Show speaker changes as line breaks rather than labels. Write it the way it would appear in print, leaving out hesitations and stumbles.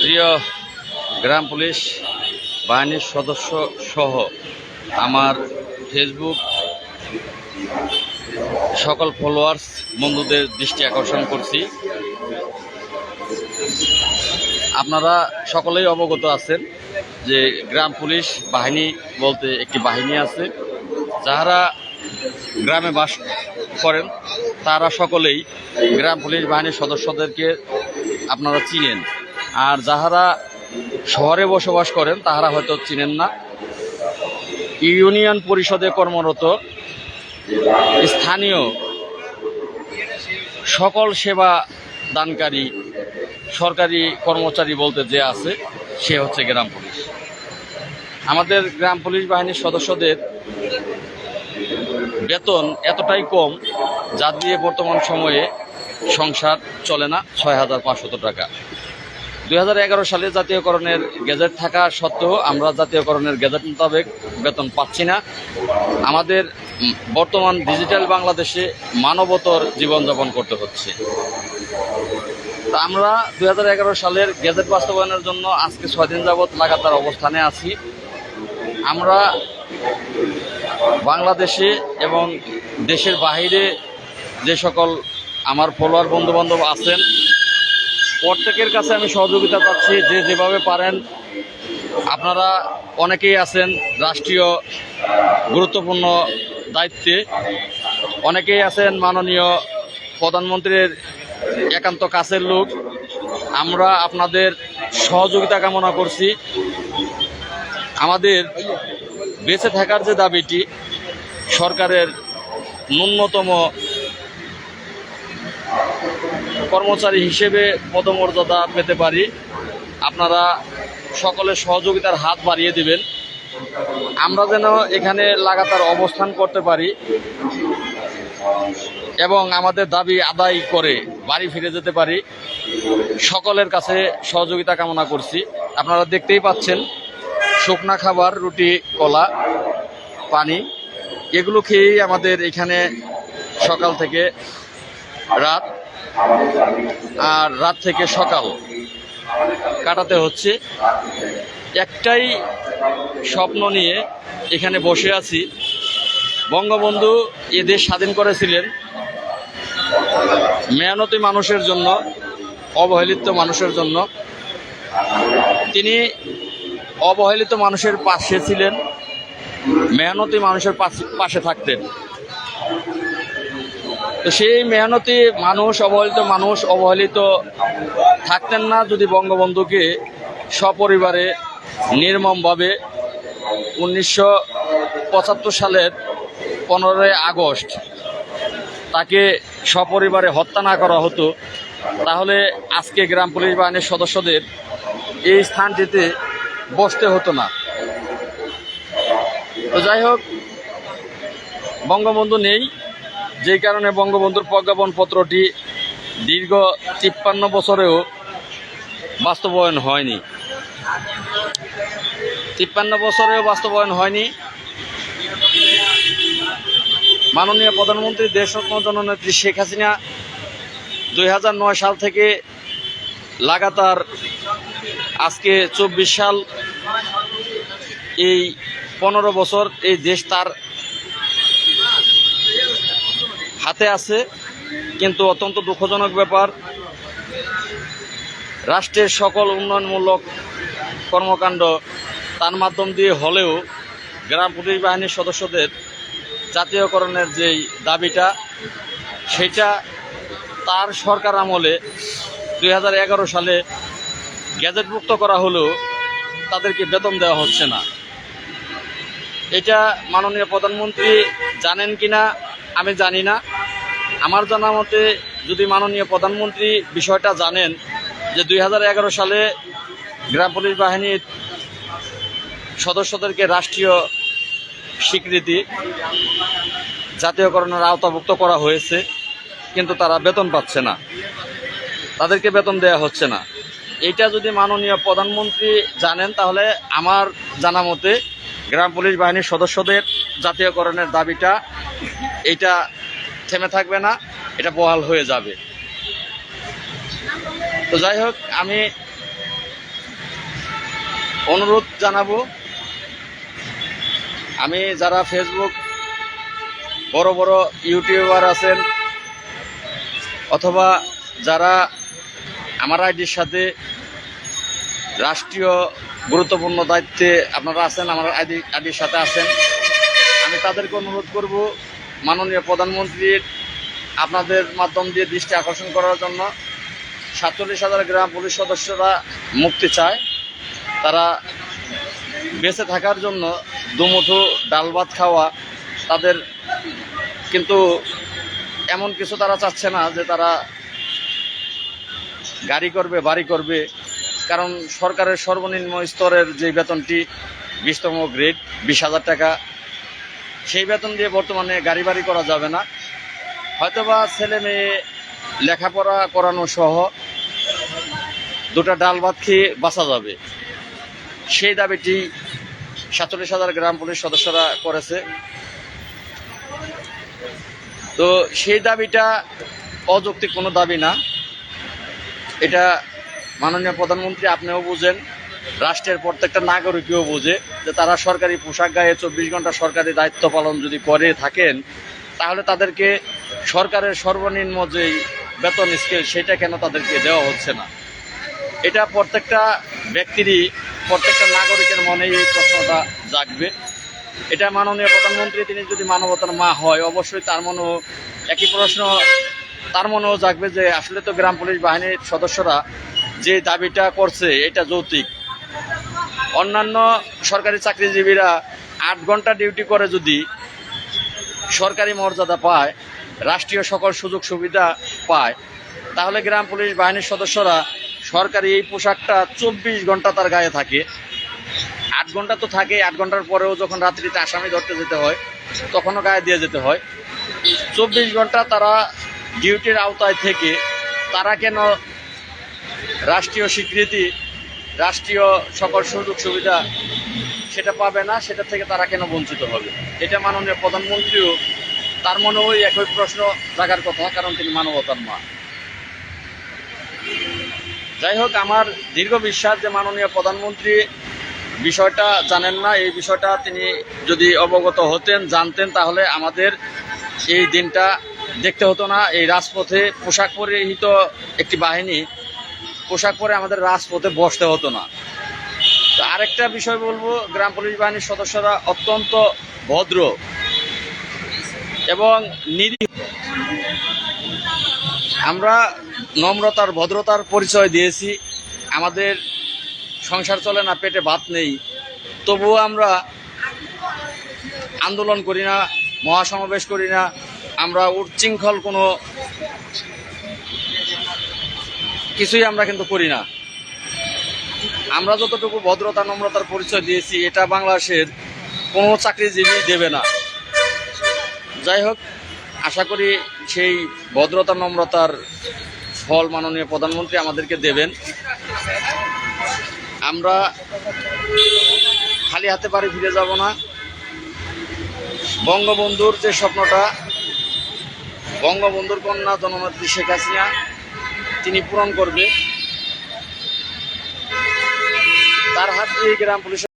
প্রিয় গ্রাম পুলিশ বাহিনীর সদস্য সহ আমার ফেসবুক সকল ফলোয়ার্স বন্ধুদের দৃষ্টি আকর্ষণ করছি। আপনারা সকলেই অবগত আছেন যে গ্রাম পুলিশ বাহিনী বলতে একটি বাহিনী আছে। যারা গ্রামে বাস করেন তারা সকলেই গ্রাম পুলিশ বাহিনীর সদস্যদেরকে আপনারা চিনেন, আর যাহারা শহরে বসবাস করেন তাহারা হয়তো চিনেন না। ইউনিয়ন পরিষদে কর্মরত স্থানীয় সকল সেবা দানকারী সরকারি কর্মচারী বলতে যে আছে সে হচ্ছে গ্রাম পুলিশ। আমাদের গ্রাম পুলিশ বাহিনীর সদস্যদের বেতন এতটাই কম যা দিয়ে বর্তমান সময়ে সংসার চলে না। ৬,৫০০ টাকা। ২০১১ সালে জাতীয়করণের গেজেট থাকা সত্ত্বেও আমরা জাতীয়করণের গেজেট মোতাবেক বেতন পাচ্ছি না। আমাদের বর্তমান ডিজিটাল বাংলাদেশে মানবতর জীবনযাপন করতে হচ্ছে। তা আমরা ২০১১ সালের গেজেট বাস্তবায়নের জন্য আজকে ৬ দিন যাবৎ লাগাতার অবস্থানে আছি। আমরা বাংলাদেশে এবং দেশের বাইরে যে সকল আমার ফলোয়ার বন্ধুবান্ধব আছেন প্রত্যেকের কাছে আমি সহযোগিতা পাচ্ছি। যে যেভাবে পারেন, আপনারা অনেকেই আছেন রাষ্ট্রীয় গুরুত্বপূর্ণ দায়িত্বে, অনেকেই আছেন মাননীয় প্রধানমন্ত্রীর একান্ত কাছের লোক। আমরা আপনাদের সহযোগিতা কামনা করছি। আমাদের বেঁচে থাকার যে দাবিটি, সরকারের ন্যূনতম কর্মচারী হিসেবে পদমর্যাদা পেতে পারি, আপনারা সকলের সহযোগিতার হাত বাড়িয়ে দিবেন। আমরা যেন এখানে লাগাতার অবস্থান করতে পারি এবং আমাদের দাবি আদায় করে বাড়ি ফিরে যেতে পারি, সকলের কাছে সহযোগিতা কামনা করছি। আপনারা দেখতেই পাচ্ছেন শুকনা খাবার, রুটি, কলা, পানি এগুলো খেয়েই আমাদের এখানে সকাল থেকে রাত আর রাত থেকে সকাল কাটাতে হচ্ছে। একটাই স্বপ্ন নিয়ে এখানে বসে আছি। বঙ্গবন্ধু এ দেশ স্বাধীন করেছিলেন মেহনতি মানুষের জন্য, অবহেলিত মানুষের জন্য। তিনি অবহেলিত মানুষের পাশে ছিলেন, মেহনতি মানুষের পাশে থাকতেন। তো সেই মেহনতি মানুষ, অবহেলিত মানুষ অবহেলিত থাকতেন না যদি বঙ্গবন্ধুকে সপরিবারে নির্মমভাবে 1975 সালের 15ই আগস্ট তাকে সপরিবারে হত্যা না করা হতো, তাহলে আজকে গ্রাম পুলিশ বাহিনীর সদস্যদের এই স্থানটিতে বসতে হতো না। তো যাই হোক, বঙ্গবন্ধু নেই, যেই কারণে বঙ্গবন্ধুর প্রজ্ঞাপনপত্রটি দীর্ঘ 53 বছরেও বাস্তবায়ন হয়নি। 53 বছরেও বাস্তবায়ন হয়নি। মাননীয় প্রধানমন্ত্রী দেশরত্ন জননেত্রী শেখ হাসিনা 2009 সাল থেকে লাগাতার আজকে 24 সাল, এই 15 বছর এই দেশ তার হাতে আছে। কিন্তু অত্যন্ত দুঃখজনক ব্যাপার, রাষ্ট্রের সকল উন্নয়নমূলক কর্মকাণ্ড তার মাধ্যম দিয়ে হলেও গ্রাম পুলিশ বাহিনীর সদস্যদের জাতীয়করণের যেই দাবিটা, সেটা তার সরকার আমলে 2011 সালে গ্যাজেটভুক্ত করা হলেও তাদেরকে বেতন দেওয়া হচ্ছে না। এটা মাননীয় প্রধানমন্ত্রী জানেন কিনা আমি জানি না। আমার জানা মতে যদি মাননীয় প্রধানমন্ত্রী বিষয়টা জানেন যে 2011 সালে গ্রাম পুলিশ বাহিনীর সদস্যদেরকে রাষ্ট্রীয় স্বীকৃতি জাতীয়করণের আওতাভুক্ত করা হয়েছে, কিন্তু তারা বেতন পাচ্ছে না, তাদেরকে বেতন দেওয়া হচ্ছে না। এইটা যদি মাননীয় প্রধানমন্ত্রী জানেন, তাহলে আমার জানা মতে গ্রাম পুলিশ বাহিনীর সদস্যদের জাতীয়করণের দাবিটা এটা থেমে থাকবে না, এটা বহাল হয়ে যাবে। তো যাই হোক, আমি অনুরোধ জানাবো, আমি যারা ফেসবুক বড় বড় ইউটিউবার আছেন অথবা যারা আমার আইডির সাথে রাষ্ট্রীয় গুরুত্বপূর্ণ দায়িত্বে আপনারা আছেন, আমার আইডির সাথে আছেন, আমি তাদেরকে অনুরোধ করব মাননীয় প্রধানমন্ত্রীর আপনাদের মাধ্যম দিয়ে দৃষ্টি আকর্ষণ করার জন্য 47,000 গ্রাম পুলিশ সদস্যরা মুক্তি চায়। তারা বেঁচে থাকার জন্য দুমুঠো ডাল ভাত খাওয়া, তাদের কিন্তু এমন কিছু তারা চাচ্ছে না যে তারা গাড়ি করবে, বাড়ি করবে। কারণ সরকারের সর্বনিম্ন স্তরের যে বেতনটি 20তম গ্রেড 20,000 টাকা, সেই বেতন দিয়ে বর্তমানে গাড়ি বাড়ি করা যাবে না। হয়তোবা ছেলে মেয়ে লেখাপড়া করানো সহ দুটা ডাল ভাত খেয়ে বাঁচা যাবে। সেই দাবিটি 47,000 গ্রাম পুলিশ সদস্যরা করেছে। তো সেই দাবিটা অযৌক্তিক কোনো দাবি না। এটা মাননীয় প্রধানমন্ত্রী আপনিও বুঝেন, রাষ্ট্রের প্রত্যেকটা নাগরিকও বোঝে যে তারা সরকারি পোশাক গায়ে 24 ঘন্টা সরকারি দায়িত্ব পালন যদি করে থাকেন, তাহলে তাদেরকে সরকারের সর্বনিম্ন যেই বেতন স্কেল সেটা কেন তাদেরকে দেওয়া হচ্ছে না। এটা প্রত্যেকটা ব্যক্তিরই, প্রত্যেকটা নাগরিকের মনেই এই প্রশ্নটা জাগবে। এটা মাননীয় প্রধানমন্ত্রী, তিনি যদি মানবতার মা হয়, অবশ্যই তার মনেও একই প্রশ্ন, তার মনেও জাগবে যে আসলে তো গ্রাম পুলিশ বাহিনীর সদস্যরা যে দাবিটা করছে এটা যৌক্তিক। অন্যান্য সরকারি চাকরিজীবীরা 8 ঘন্টা ডিউটি করে যদি সরকারি মর্যাদা পায়, রাষ্ট্রীয় সকল সুযোগ সুবিধা পায়, তাহলে গ্রাম পুলিশ বাহিনীর সদস্যরা সরকারি এই পোশাকটা 24 ঘন্টা তার গায়ে থাকে। 8 ঘন্টা তো থাকে, 8 ঘন্টার পরেও যখন রাত্রিতে আসামি ধরতে যেতে হয় তখনও গায়ে দিয়ে যেতে হয়। 24 ঘন্টা তারা ডিউটির আওতায় থেকে তারা কেন রাষ্ট্রীয় স্বীকৃতি, রাষ্ট্রীয় সকল সুযোগ সুবিধা সেটা পাবে না, সেটা থেকে তারা কেন বঞ্চিত হবে? এটা মাননীয় প্রধানমন্ত্রীও, তার মনেও একই প্রশ্ন জাগার কথা, কারণ তিনি মানবতার মা। যাই হোক, আমার দীর্ঘ বিশ্বাস যে মাননীয় প্রধানমন্ত্রী বিষয়টা জানেন না। এই বিষয়টা তিনি যদি অবগত হতেন, জানতেন, তাহলে আমাদের এই দিনটা দেখতে হতো না। এই রাজপথে পোশাক পরিহিত একটি বাহিনী পোশাক পরে আমাদের রাজপথে বসতে হতো না। তো আরেকটা বিষয় বলবো, গ্রাম পুলিশ বাহিনীর সদস্যরা অত্যন্ত ভদ্র এবং নিরীহ। আমরা নম্রতার, ভদ্রতার পরিচয় দিয়েছি। আমাদের সংসার চলে না, পেটে ভাত নেই, তবুও আমরা আন্দোলন করি না, মহাসমাবেশ করি না, আমরা উচ্ছৃঙ্খল কোনো কিছুই আমরা কিন্তু করি না। আমরা যতটুকু ভদ্রতা, নম্রতার পরিচয় দিয়েছি, এটা বাংলাদেশের কোনো চাকরিজীবী দেবে না। যাই হোক, আশা করি সেই ভদ্রতা, নম্রতার ফল মাননীয় প্রধানমন্ত্রী আমাদেরকে দেবেন। আমরা খালি হাতে বাড়ি ফিরে যাব না। বঙ্গবন্ধুর যে স্বপ্নটা, বঙ্গবন্ধুর কন্যা জননেত্রী শেখ হাসিনা তিনি পূরণ করবে। তার হাত দিয়ে গ্রাম পুলিশ